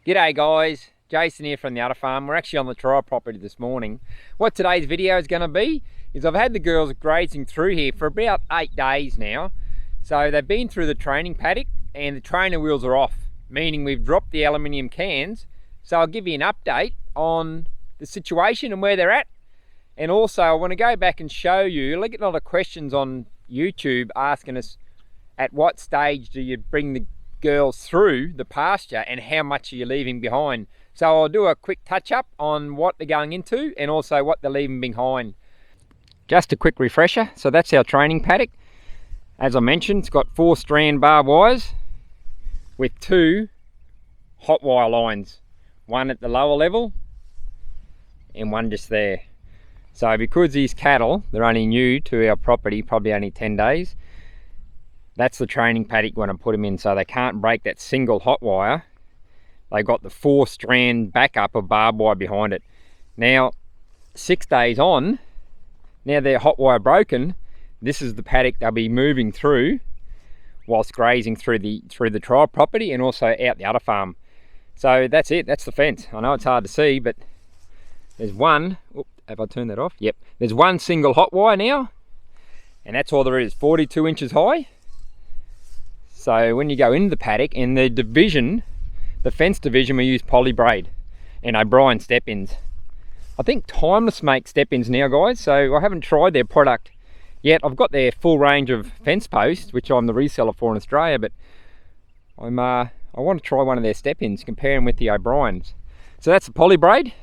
G'day guys, Jason here from the Udder Farm. We're actually on the trial property this morning. What today's video is going to be is I've had the girls grazing through here for about 8 days now. So they've been through the training paddock and the trainer wheels are off, meaning we've dropped the aluminium cans. So I'll give you an update on the situation and where they're at. And also I want to go back and show you, I get a lot of questions on YouTube asking us at what stage do you bring the girls through the pasture and how much are you leaving behind. So I'll do a quick touch up on what they're going into and also what they're leaving behind. Just a quick refresher, so that's our training paddock. As I mentioned, it's got 4 strand barbed wires with 2 hot wire lines, one at the lower level and one just there. So because these cattle, they're only new to our property, probably only 10 days, that's the training paddock when I put them in, so they can't break that single hot wire. They got the 4 strand backup of barbed wire behind it. Now 6 days on, now they're hot wire broken, this is the paddock they'll be moving through whilst grazing through the trial property and also out the Udder Farm. So that's it, that's the fence. I know it's hard to see, but there's one, have I turned that off? Yep, there's one single hot wire now, and that's all there is, 42 inches high. So when you go into the paddock, and the division, the fence division, we use poly braid and O'Brien step-ins. I think Timeless make step-ins now, guys, so I haven't tried their product yet. I've got their full range of fence posts, which I'm the reseller for in Australia, but I want to try one of their step-ins, compare them with the O'Briens. So that's the poly braid.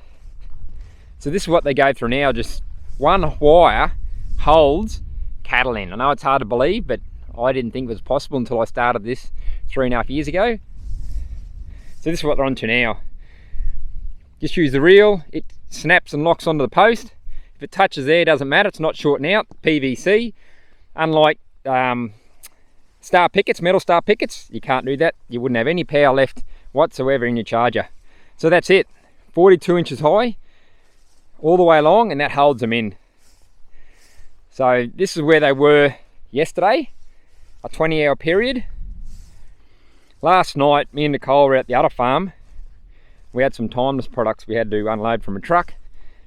So this is what they go through now, just one wire holds cattle in. I know it's hard to believe, but I didn't think it was possible until I started this 3.5 years ago. So this is what they're onto now. Just use the reel, it snaps and locks onto the post. If it touches there, it doesn't matter, it's not shorting out, PVC. Unlike star pickets, metal star pickets, you can't do that. You wouldn't have any power left whatsoever in your charger. So that's it, 42 inches high, all the way along, and that holds them in. So this is where they were yesterday. A 20-hour period. Last night, me and Nicole were at the Udder Farm. We had some Timeless products we had to unload from a truck,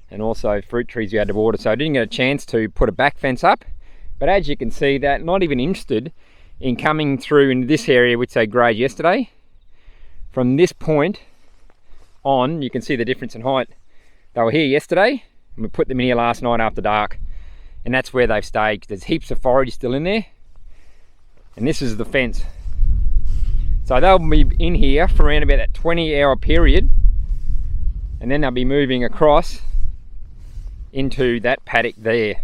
and also fruit trees we had to water, so I didn't get a chance to put a back fence up. But as you can see, they're not even interested in coming through in this area which they grazed yesterday. From this point on, you can see the difference in height. They were here yesterday, and we put them in here last night after dark, and that's where they've stayed. There's heaps of forage still in there. And this is the fence. So they'll be in here for around about that 20-hour period, and then they'll be moving across into that paddock there,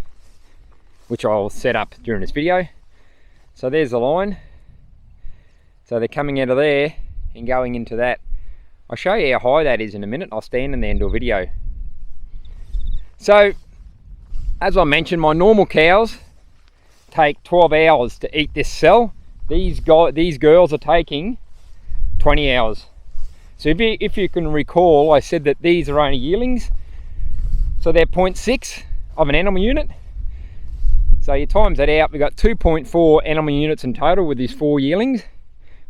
which I'll set up during this video. So there's the line. So they're coming out of there and going into that. I'll show you how high that is in a minute. I'll stand in there and do a video. So as I mentioned, my normal cows take 12 hours to eat this cell. These girls are taking 20 hours. So if you can recall, I said that these are only yearlings, so they're 0.6 of an animal unit. So you times that out, we've got 2.4 animal units in total with these 4 yearlings,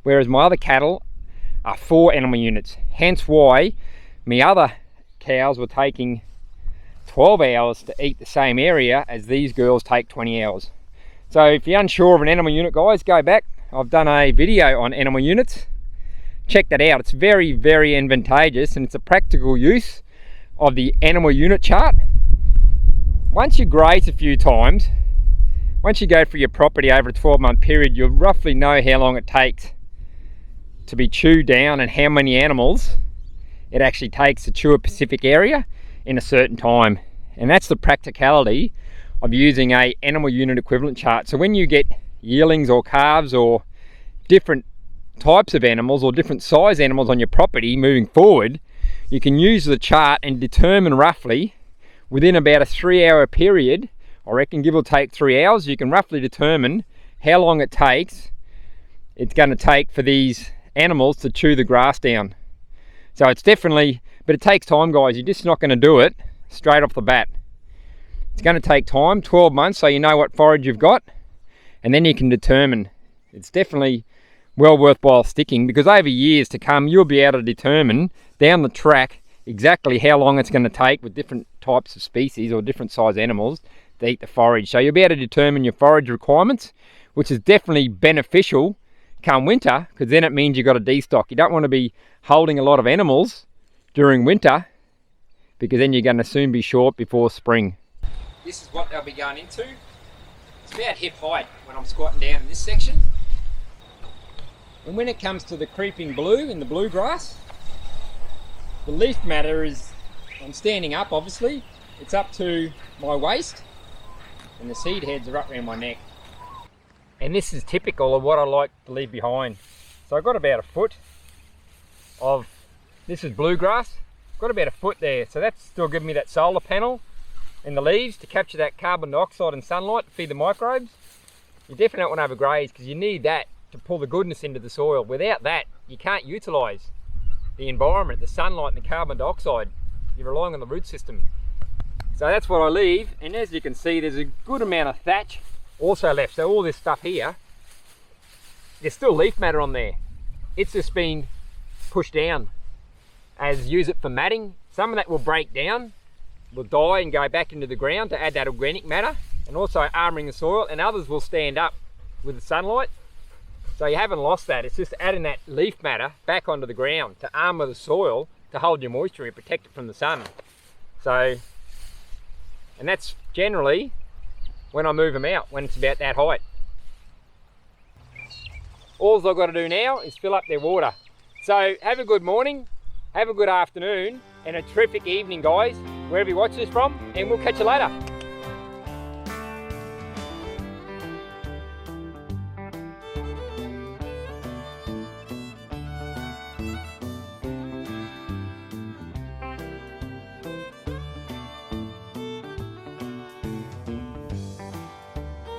whereas my other cattle are 4 animal units. Hence why my other cows were taking 12 hours to eat the same area as these girls take 20 hours. So if you're unsure of an animal unit, guys, go back. I've done a video on animal units. Check that out. It's very, very advantageous, and it's a practical use of the animal unit chart. Once you graze a few times, once you go through your property over a 12-month period, you'll roughly know how long it takes to be chewed down and how many animals it actually takes to chew a specific area in a certain time. And that's the practicality of using a animal unit equivalent chart. So when you get yearlings or calves or different types of animals or different size animals on your property moving forward, you can use the chart and determine roughly within about a 3-hour period, I reckon give or take 3 hours, you can roughly determine how long it's going to take for these animals to chew the grass down. So it's definitely, but it takes time, guys. You're just not going to do it straight off the bat. It's going to take time, 12 months, so you know what forage you've got, and then you can determine. It's definitely well worthwhile sticking, because over years to come you'll be able to determine down the track exactly how long it's going to take with different types of species or different size animals to eat the forage. So you'll be able to determine your forage requirements, which is definitely beneficial come winter, because then it means you've got to destock. You don't want to be holding a lot of animals during winter, because then you're going to soon be short before spring. This is what they'll be going into. It's about hip height when I'm squatting down in this section. And when it comes to the creeping blue in the bluegrass, the leaf matter is, I'm standing up obviously, it's up to my waist, and the seed heads are up around my neck. And this is typical of what I like to leave behind. So I've got about a foot of, this is bluegrass, got about a foot there. So that's still giving me that solar panel in the leaves to capture that carbon dioxide and sunlight to feed the microbes. You definitely don't want to overgraze, because you need that to pull the goodness into the soil. Without that, you can't utilise the environment, the sunlight and the carbon dioxide. You're relying on the root system. So that's what I leave, and as you can see there's a good amount of thatch also left. So all this stuff here, there's still leaf matter on there. It's just been pushed down as use it for matting. Some of that will break down, will die and go back into the ground to add that organic matter and also armouring the soil, and others will stand up with the sunlight. So you haven't lost that, it's just adding that leaf matter back onto the ground to armour the soil to hold your moisture and protect it from the sun. So, and that's generally when I move them out, when it's about that height. All I've got to do now is fill up their water. So have a good morning, have a good afternoon, and a terrific evening guys, wherever you watch this from, and we'll catch you later.